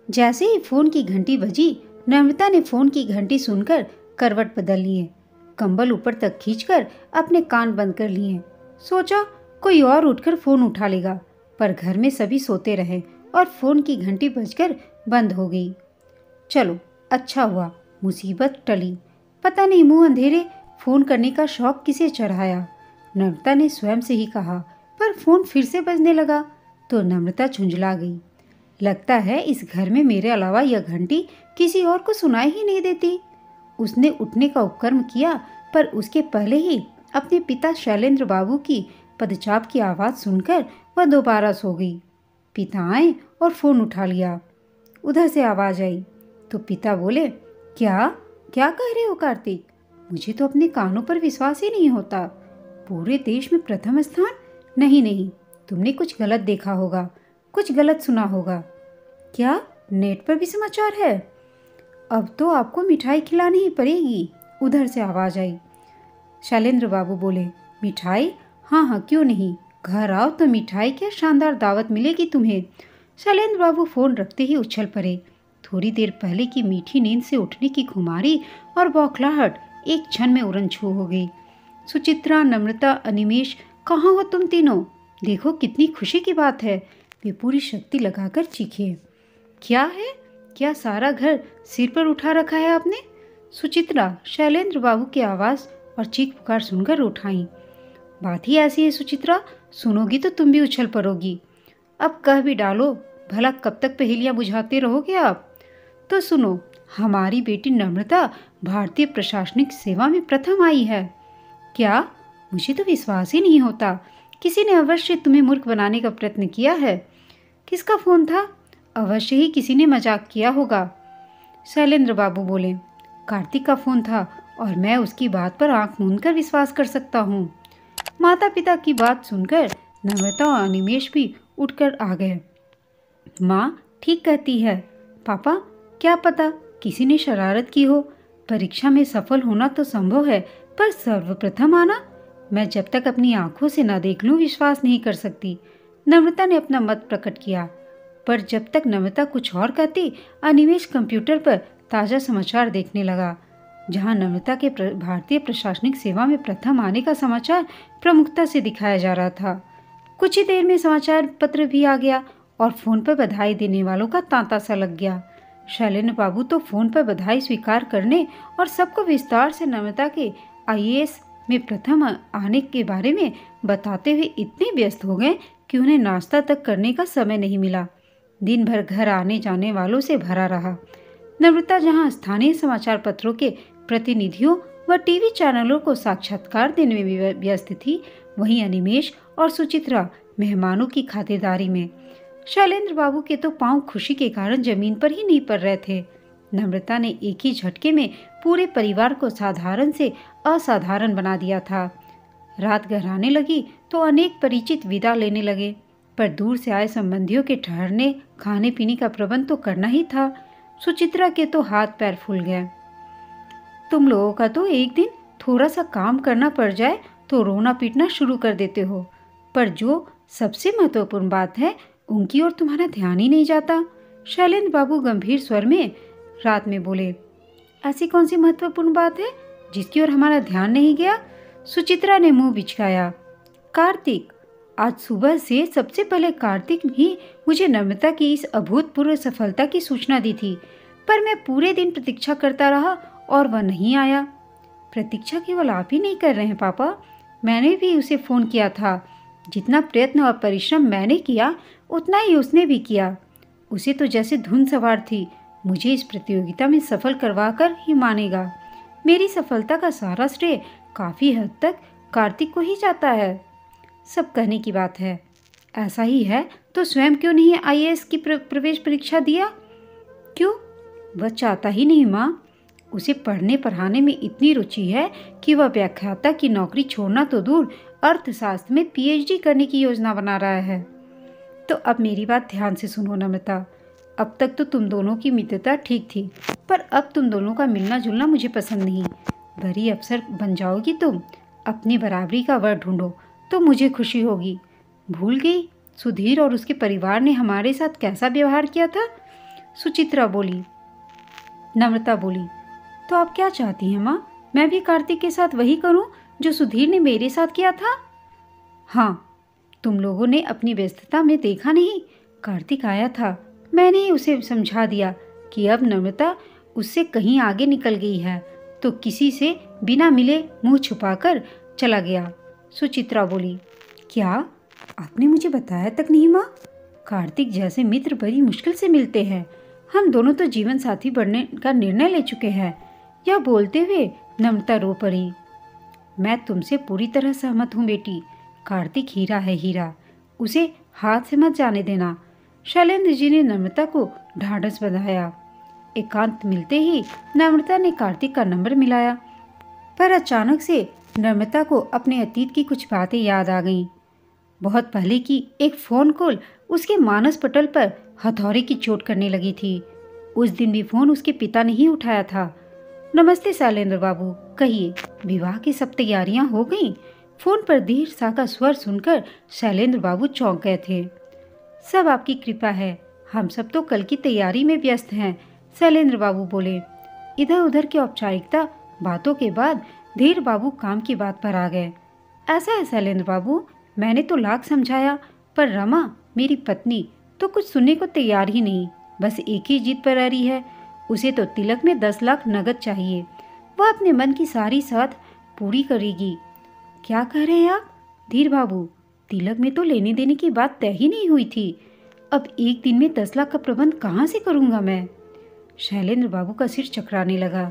जैसे ही फोन की घंटी बजी, नम्रता ने फोन की घंटी सुनकर करवट बदल लिए, कंबल ऊपर तक खींचकर अपने कान बंद कर लिए। सोचा कोई और उठकर फोन उठा लेगा, पर घर में सभी सोते रहे और फोन की घंटी बजकर बंद हो गई। चलो अच्छा हुआ, मुसीबत टली। पता नहीं मुंह अंधेरे फोन करने का शौक किसे चढ़ाया। नम्रता ने स्वयं से ही कहा, पर फोन फिर से बजने लगा तो नम्रता झुंझला गई। लगता है इस घर में मेरे अलावा यह घंटी किसी और को सुनाई ही नहीं देती। उसने उठने का उपक्रम किया, पर उसके पहले ही अपने पिता शैलेंद्र बाबू की पदचाप की आवाज़ सुनकर वह दोबारा सो गई। पिता आए और फोन उठा लिया। उधर से आवाज़ आई तो पिता बोले, क्या क्या कह रहे हो कार्तिक? मुझे तो अपने कानों पर विश्वास ही नहीं होता। पूरे देश में प्रथम स्थान? नहीं नहीं, तुमने कुछ गलत देखा होगा, कुछ गलत सुना होगा। क्या नेट पर भी समाचार है? अब तो आपको मिठाई खिलानी ही पड़ेगी। उधर से आवाज़ आई। शैलेंद्र बाबू बोले, मिठाई? हाँ हाँ, क्यों नहीं, घर आओ तो मिठाई क्या शानदार दावत मिलेगी तुम्हें। शैलेंद्र बाबू फोन रखते ही उछल पड़े। थोड़ी देर पहले की मीठी नींद से उठने की खुमारी और बौखलाहट एक क्षण में उड़न छू हो गई। सुचित्रा, नम्रता, अनिमेष, कहाँ हो तुम तीनों? देखो कितनी खुशी की बात है। वे पूरी शक्ति लगाकर चीखे। क्या है? क्या सारा घर सिर पर उठा रखा है आपने? सुचित्रा शैलेंद्र बाबू की आवाज़ और चीख पुकार सुनकर उठाई। बात ही ऐसी है सुचित्रा, सुनोगी तो तुम भी उछल पड़ोगी। अब कह भी डालो, भला कब तक पहेलियां बुझाते रहोगे आप? तो सुनो, हमारी बेटी नम्रता भारतीय प्रशासनिक सेवा में प्रथम आई है। क्या? मुझे तो विश्वास ही नहीं होता। किसी ने अवश्य तुम्हें मूर्ख बनाने का प्रयत्न किया है। किसका फोन था? अवश्य ही किसी ने मजाक किया होगा। शैलेंद्र बाबू बोले, कार्तिक का फोन था और मैं उसकी बात पर आंख मूंद कर विश्वास कर सकता हूँ। माता पिता की बात सुनकर नम्रता और अनिमेष भी उठकर आ गए। माँ ठीक कहती है। पापा, क्या पता किसी ने शरारत की हो। परीक्षा में सफल होना तो संभव है, पर सर्वप्रथम आना, मैं जब तक अपनी आंखों से न देख लूं विश्वास नहीं कर सकती। नम्रता ने अपना मत प्रकट किया, पर जब तक नम्रता कुछ और कहती, अनिमेष कंप्यूटर पर ताज़ा समाचार देखने लगा, जहां नम्रता के भारतीय प्रशासनिक सेवा में प्रथम आने का समाचार प्रमुखता से दिखाया जा रहा था। कुछ ही देर में समाचार पत्र भी आ गया और फोन पर बधाई देने वालों का तांता सा लग गया। शैलेंद्र बाबू तो फोन पर बधाई स्वीकार करने और सबको विस्तार से नम्रता के आईएएस में प्रथम आने के बारे में बताते हुए इतने व्यस्त हो गए कि उन्हें नाश्ता तक करने का समय नहीं मिला। दिन भर घर आने जाने वालों से भरा रहा। नम्रता जहां स्थानीय समाचार पत्रों के प्रतिनिधियों व टीवी चैनलों को साक्षात्कार देने में व्यस्त थी, वहीं अनिमेष और सुचित्रा मेहमानों की खातिरदारी में। शैलेंद्र बाबू के तो पांव खुशी के कारण जमीन पर ही नहीं पड़ रहे थे। नम्रता ने एक ही झटके में पूरे परिवार को साधारण से असाधारण बना दिया था। रात गहराने लगी तो अनेक परिचित विदा लेने लगे, पर दूर से आए संबंधियों के ठहरने खाने पीने का प्रबंध तो करना ही था। सुचित्रा के तो हाथ पैर फूल गए। तुम लोगों का तो एक दिन थोड़ा सा काम करना पड़ जाए तो रोना पीटना शुरू कर देते हो, पर जो सबसे महत्वपूर्ण बात है उनकी ओर तुम्हारा ध्यान ही नहीं जाता। शैलेंद्र बाबू गंभीर स्वर में रात में बोले, ऐसी कौन सी महत्वपूर्ण बात है जिसकी ओर हमारा ध्यान नहीं गया? सुचित्रा ने मुंह बिचकाया। कार्तिक, आज सुबह से सबसे पहले कार्तिक ही मुझे नम्रता की इस अभूतपूर्व सफलता की सूचना दी थी, पर मैं पूरे दिन प्रतीक्षा करता रहा और वह नहीं आया। प्रतीक्षा केवल आप ही नहीं कर रहे हैं पापा, मैंने भी उसे फोन किया था। जितना प्रयत्न और परिश्रम मैंने किया उतना ही उसने भी किया। उसे तो जैसे धुन सवार थी, मुझे इस प्रतियोगिता में सफल करवाकर ही मानेगा। मेरी सफलता का सारा श्रेय काफ़ी हद तक कार्तिक को ही जाता है। सब कहने की बात है। ऐसा ही है तो स्वयं क्यों नहीं आईएएस की प्रवेश परीक्षा दिया? क्यों? वह चाहता ही नहीं माँ। उसे पढ़ने पढ़ाने में इतनी रुचि है कि वह व्याख्याता की नौकरी छोड़ना तो दूर, अर्थशास्त्र में पीएचडी करने की योजना बना रहा है। तो अब मेरी बात ध्यान से सुनो नम्रता, अब तक तो तुम दोनों की मित्रता ठीक थी, पर अब तुम दोनों का मिलना जुलना मुझे पसंद नहीं। बड़ी अफसर बन जाओगी तुम, अपनी बराबरी का वर ढूंढो तो मुझे खुशी होगी। भूल गई सुधीर और उसके परिवार ने हमारे साथ कैसा व्यवहार किया था? सुचित्रा बोली। नम्रता बोली, तो आप क्या चाहती हैं माँ? मैं भी कार्तिक के साथ वही करूं जो सुधीर ने मेरे साथ किया था? हाँ, तुम लोगों ने अपनी व्यस्तता में देखा नहीं, कार्तिक आया था। मैंने ही उसे समझा दिया कि अब नम्रता उससे कहीं आगे निकल गई है, तो किसी से बिना मिले मुंह छुपाकर चला गया। सुचित्रा बोली, क्या आपने मुझे बताया तक नहीं माँ? कार्तिक जैसे मित्र बड़ी मुश्किल से मिलते हैं। हम दोनों तो जीवन साथी बनने का निर्णय ले चुके हैं। यह बोलते हुए नम्रता रो पड़ी। मैं तुमसे पूरी तरह सहमत हूँ बेटी। कार्तिक हीरा है, हीरा। उसे हाथ से मत जाने देना। शैलेंद्र जी ने नम्रता को ढाढ़स बंधाया। एकांत मिलते ही नम्रता ने कार्तिक का नंबर मिलाया, पर अचानक से नम्रता को अपने अतीत की कुछ बातें याद आ गईं। बहुत पहले की एक फोन कॉल उसके मानस पटल पर हथौड़े की चोट करने लगी थी। उस दिन भी फोन उसके पिता ने ही उठाया था। नमस्ते शैलेंद्र बाबू, कहिए, विवाह की सब तैयारियां हो गईं? फोन पर धीर सा का स्वर सुनकर शैलेंद्र बाबू चौंक गए थे। सब आपकी कृपा है, हम सब तो कल की तैयारी में व्यस्त हैं, शैलेंद्र बाबू बोले। इधर उधर की औपचारिकता बातों के बाद धीर बाबू काम की बात पर आ गए। ऐसा है शैलेंद्र बाबू, मैंने तो लाख समझाया, पर रमा मेरी पत्नी तो कुछ सुनने को तैयार ही नहीं। बस एक ही जिद पर अड़ी है, उसे तो तिलक में 10 लाख नगद चाहिए। वह अपने मन की सारी साध पूरी करेगी। क्या कह रहे हैं आप धीर बाबू? तिलक में तो लेने देने की बात तय ही नहीं हुई थी। अब एक दिन में 10 लाख का प्रबंध कहाँ से करूँगा मैं? शैलेंद्र बाबू का सिर चकराने लगा,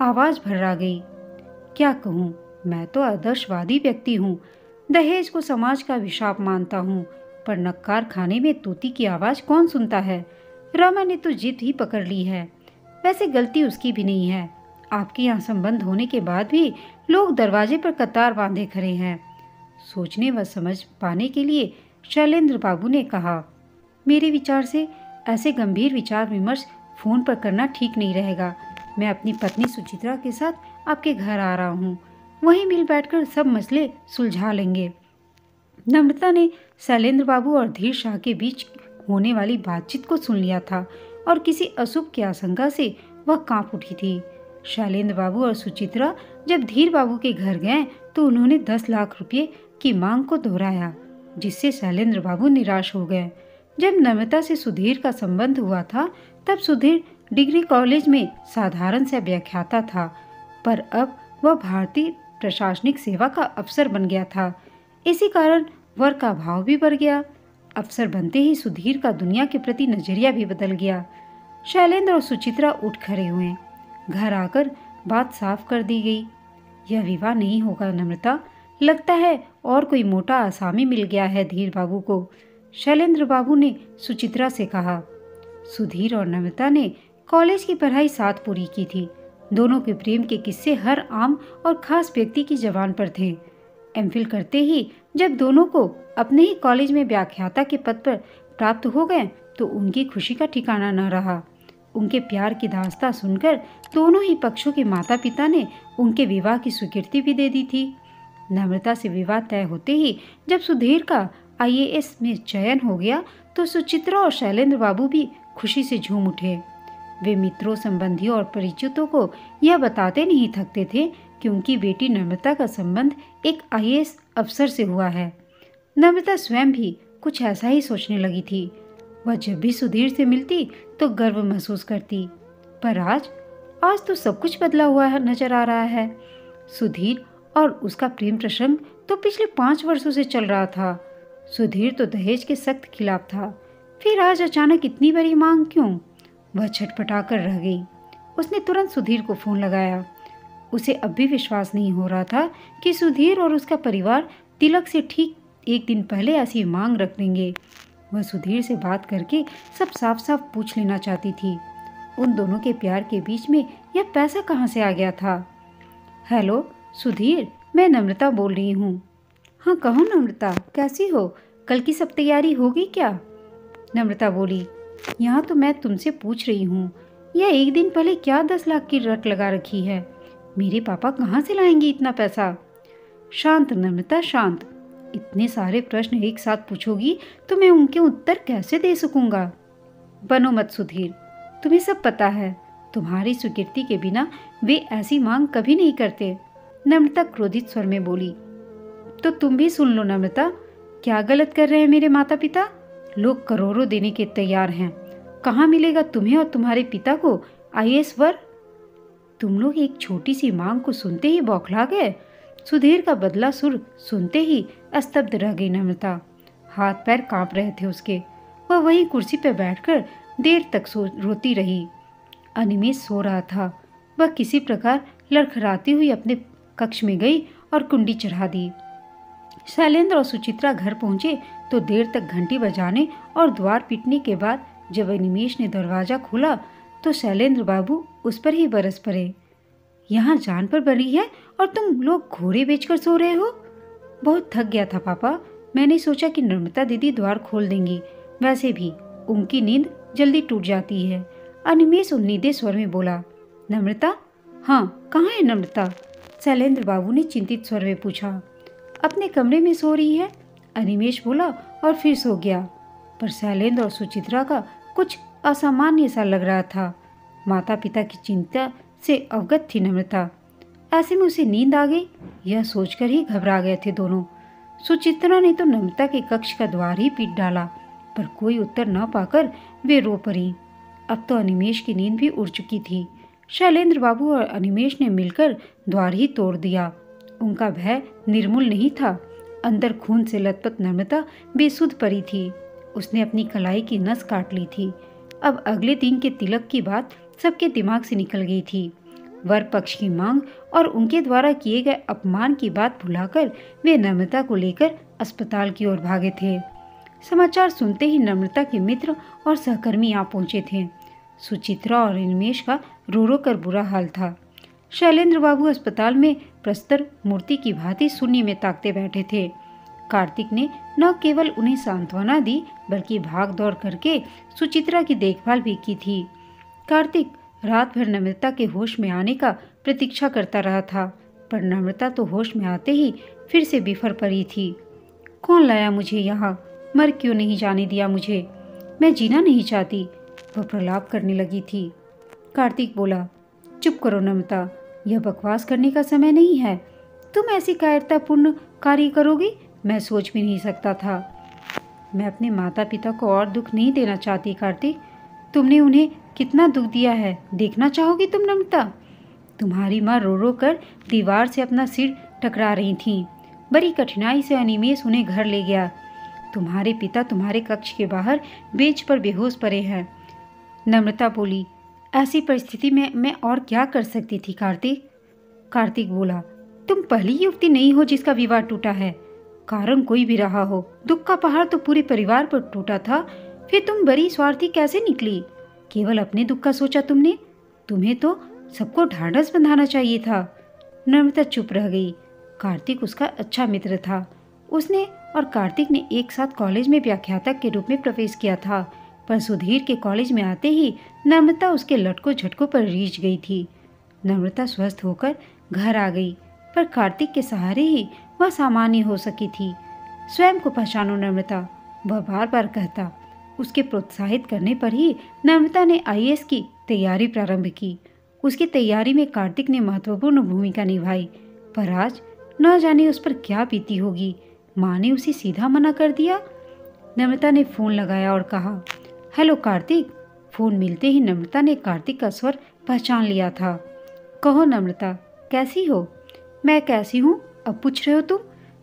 आवाज भर्रा गई। क्या कहूँ, मैं तो आदर्शवादी व्यक्ति हूँ। दहेज को समाज का अभिशाप मानता हूँ, पर नक्कार खाने में तूती की आवाज कौन सुनता है? रमा ने तो जिद ही पकड़ ली है। वैसे गलती उसकी भी नहीं है। आपके यहाँ संबंध होने के बाद भी लोग दरवाजे पर कतार बांधे खड़े हैं। सोचने व समझ पाने के लिए शैलेंद्र बाबू ने कहा, मेरे विचार से ऐसे गंभीर विचार विमर्श फोन पर करना ठीक नहीं रहेगा। मैं अपनी पत्नी सुचित्रा के साथ आपके घर आ रहा हूँ, वहीं मिल बैठकर सब मसले सुलझा लेंगे। नम्रता ने शैलेंद्र बाबू और धीर शाह के बीच होने वाली बातचीत को सुन लिया था और किसी अशुभ की आशंका से वह कांप उठी थी। शैलेंद्र बाबू और सुचित्रा जब धीर बाबू के घर गए तो उन्होंने 10 लाख रुपये की मांग को दोहराया, जिससे शैलेंद्र बाबू निराश हो गए। जब नम्रता से सुधीर का संबंध हुआ था तब सुधीर डिग्री कॉलेज में साधारण से व्याख्याता था, पर अब वह भारतीय प्रशासनिक सेवा का अफसर बन गया था। इसी कारण वर का भाव भी बढ़ गया। अफसर बनते ही सुधीर का दुनिया के प्रति नजरिया भी बदल गया। शैलेंद्र और सुचित्रा उठ खड़े हुए। घर आकर बात साफ कर दी गई। यह विवाह नहीं होगा नम्रता, लगता है और कोई मोटा आसामी मिल गया है धीर बाबू को, शैलेंद्र बाबू ने सुचित्रा से कहा। सुधीर और नम्रता ने कॉलेज की पढ़ाई साथ पूरी की थी। दोनों के प्रेम के किस्से हर आम और खास व्यक्ति की जबान पर थे। एमफिल करते ही जब दोनों को अपने ही कॉलेज में व्याख्याता के पद पर प्राप्त हो गए तो उनकी खुशी का ठिकाना न रहा। उनके प्यार की दास्तां सुनकर दोनों ही पक्षों के माता पिता ने उनके विवाह की स्वीकृति भी दे दी थी। नम्रता से विवाह तय होते ही जब सुधीर का आईएएस में चयन हो गया तो सुचित्रा और शैलेंद्र बाबू भी खुशी से झूम उठे। वे मित्रों, संबंधियों और परिचितों को यह बताते नहीं थकते थे कि उनकी बेटी नम्रता का संबंध एक आईएएस अफसर से हुआ है। नम्रता स्वयं भी कुछ ऐसा ही सोचने लगी थी। वह जब भी सुधीर से मिलती तो गर्व महसूस करती, पर आज तो सब कुछ बदला हुआ नजर आ रहा है। सुधीर और उसका प्रेम प्रसंग तो पिछले 5 वर्षों से चल रहा था। सुधीर तो दहेज के सख्त खिलाफ था, फिर आज अचानक इतनी बड़ी मांग क्यों? वह छटपटा कर रह गई। उसने तुरंत सुधीर को फोन लगाया। उसे अब भी विश्वास नहीं हो रहा था कि सुधीर और उसका परिवार तिलक से ठीक एक दिन पहले ऐसी मांग रख देंगे। वह सुधीर से बात करके सब साफ साफ पूछ लेना चाहती थी। उन दोनों के प्यार के बीच में यह पैसा कहाँ से आ गया था? हेलो सुधीर, मैं नम्रता बोल रही हूँ। हाँ कहो नम्रता, कैसी हो? कल की सब तैयारी होगी क्या? नम्रता बोली, यहाँ तो मैं तुमसे पूछ रही हूँ, यह एक दिन पहले क्या 10 लाख की रट लगा रखी है? मेरे पापा कहाँ से लाएंगे इतना पैसा? शांत नम्रता शांत, इतने सारे प्रश्न एक साथ पूछोगी तो मैं उनके उत्तर कैसे दे सकूंगा? बनो मत सुधीर, तुम्हें सब पता है, तुम्हारी स्वीकृति के बिना वे ऐसी मांग कभी नहीं करते। नम्रता क्रोधित स्वर में बोली। तो तुम भी सुन लो नम्रता, क्या गलत कर रहे हैं मेरे माता पिता? लोग करोड़ों देने के तैयार हैं, कहाँ मिलेगा तुम्हें और तुम्हारे पिता को आईएएस वर? तुम लोग एक छोटी सी मांग को सुनते ही बौखला गए। सुधीर का बदला सुर सुनते ही स्तब्ध रह गई नम्रता। हाथ पैर कांप रहे थे उसके। वह वहीं कुर्सी पर बैठकर देर तक रोती रही। अनिमेष सो रहा था। वह किसी प्रकार लड़खड़ाती हुई अपने कक्ष में गई और कुंडी चढ़ा दी। शैलेंद्र और सुचित्रा घर पहुंचे तो देर तक घंटी बजाने और द्वार पीटने के बाद जब अनिमेष ने दरवाजा खोला तो शैलेंद्र बाबू उस पर ही बरस पड़े। यहाँ जान पर बड़ी है और तुम लोग घोड़े बेचकर सो रहे हो? बहुत थक गया था पापा, मैंने सोचा कि नम्रता दीदी द्वार खोल देंगी, वैसे भी उनकी नींद जल्दी टूट जाती है। अनिमेष उम्मीदे स्वर में बोला। नम्रता? हाँ, कहाँ है नम्रता? शैलेंद्र बाबू ने चिंतित स्वर में पूछा। अपने कमरे में सो रही है, अनिमेष बोला और फिर सो गया। पर शैलेंद्र और सुचित्रा का कुछ असामान्य सा लग रहा था। माता पिता की चिंता से अवगत थी नम्रता। ऐसे में उसे नींद आ गई, यह सोचकर ही घबरा गए थे दोनों। सुचित्रा ने तो नम्रता के कक्ष का द्वार ही पीट डाला, पर कोई उत्तर न पाकर वे रो पड़ी। अब तो अनिमेष की नींद भी उड़ चुकी थी। शैलेंद्र बाबू और अनिमेष ने मिलकर द्वार ही तोड़ दिया। उनका भय निर्मूल नहीं था। अंदर खून से लथपथ नम्रता बेसुध पड़ी थी। उसने अपनी कलाई की नस काट ली थी। अब अगले दिन के तिलक की बात सबके दिमाग से निकल गई थी। वर पक्ष की मांग और उनके द्वारा किए गए अपमान की बात भुलाकर वे नम्रता को लेकर अस्पताल की ओर भागे थे। समाचार सुनते ही नम्रता के मित्र और सहकर्मी आ पहुंचे थे। सुचित्रा और अनिमेष का रो रो कर बुरा हाल था। शैलेंद्र बाबू अस्पताल में प्रस्तर मूर्ति की भांति शून्य में ताकते बैठे थे। कार्तिक ने न केवल उन्हें सांत्वना दी बल्कि भाग दौड़ करके सुचित्रा की देखभाल भी की थी। कार्तिक रात भर नम्रता के होश में आने का प्रतीक्षा करता रहा था, पर नम्रता तो होश में आते ही फिर से बिफर पड़ी थी। कौन लाया मुझे यहाँ? मर क्यों नहीं जाने दिया मुझे? मैं जीना नहीं चाहती, वह प्रलाप करने लगी थी। कार्तिक बोला, चुप करो नम्रता, यह बकवास करने का समय नहीं है। तुम ऐसी कायरतापूर्ण कार्य करोगी, मैं सोच भी नहीं सकता था। मैं अपने माता पिता को और दुख नहीं देना चाहती कार्तिक। तुमने उन्हें कितना दुख दिया है, देखना चाहोगी तुम नम्रता? तुम्हारी माँ रो रो कर दीवार से अपना सिर टकरा रही थीं। बड़ी कठिनाई से अनिमेष उन्हें घर ले गया। तुम्हारे पिता तुम्हारे कक्ष के बाहर बेंच पर बेहोश पड़े हैं। नम्रता बोली, ऐसी परिस्थिति में मैं और क्या कर सकती थी कार्तिक? कार्तिक बोला, तुम पहली युवती नहीं हो जिसका विवाह टूटा है। कारण कोई भी रहा हो, दुख का पहाड़ तो पूरे परिवार पर टूटा था। फिर तुम बड़ी स्वार्थी कैसे निकली? केवल अपने दुख का सोचा तुमने? तुम्हें तो सबको ढांढस बंधाना चाहिए था। नम्रता चुप रह गई। कार्तिक उसका अच्छा मित्र था। उसने और कार्तिक ने एक साथ कॉलेज में व्याख्याता के रूप में प्रवेश किया था, पर सुधीर के कॉलेज में आते ही नम्रता उसके लटकों झटकों पर रीझ गई थी। नम्रता स्वस्थ होकर घर आ गई, पर कार्तिक के सहारे ही वह सामान्य हो सकी थी। स्वयं को पहचानो नम्रता, वह बार बार कहता। उसके प्रोत्साहित करने पर ही नम्रता ने आईएएस की तैयारी प्रारंभ की। उसकी तैयारी में कार्तिक ने महत्वपूर्ण भूमिका निभाई, पर आज न जाने उस पर क्या बीती होगी। माँ ने उसे सीधा मना कर दिया। नम्रता ने फोन लगाया और कहा, हेलो कार्तिक। फोन मिलते ही नम्रता ने कार्तिक का स्वर पहचान लिया था। कहो नम्रता, कैसी हो? मैं कैसी हूँ अब पूछ रहे हो तुम?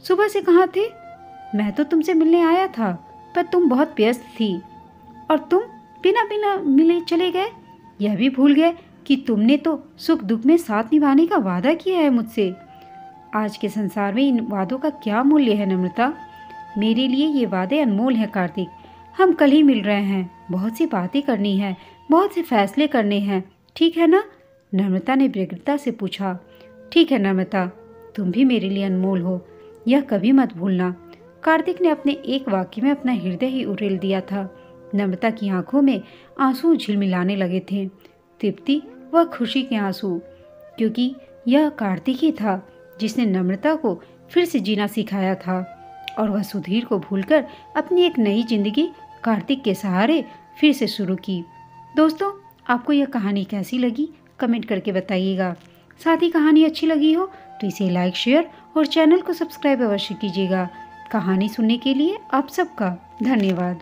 सुबह से कहाँ थे? मैं तो तुमसे मिलने आया था, पर तुम बहुत व्यस्त थी और तुम बिना बिना मिले चले गए। यह भी भूल गए कि तुमने तो सुख दुख में साथ निभाने का वादा किया है मुझसे। आज के संसार में इन वादों का क्या मूल्य है नम्रता? मेरे लिए ये वादे अनमोल हैं कार्तिक। हम कल ही मिल रहे हैं, बहुत सी बातें करनी है, बहुत से फैसले करने हैं, ठीक है ना? नम्रता ने व्यग्रता से पूछा। ठीक है नम्रता, तुम भी मेरे लिए अनमोल हो, यह कभी मत भूलना। कार्तिक ने अपने एक वाक्य में अपना हृदय ही उड़ेल दिया था। नम्रता की आंखों में आंसू झिलमिलाने लगे थे, तृप्ति व खुशी के आंसू, क्योंकि यह कार्तिक ही था जिसने नम्रता को फिर से जीना सिखाया था और वह सुधीर को भूलकर अपनी एक नई जिंदगी कार्तिक के सहारे फिर से शुरू की। दोस्तों, आपको यह कहानी कैसी लगी कमेंट करके बताइएगा। साथ ही कहानी अच्छी लगी हो तो इसे लाइक, शेयर और चैनल को सब्सक्राइब अवश्य कीजिएगा। कहानी सुनने के लिए आप सबका धन्यवाद।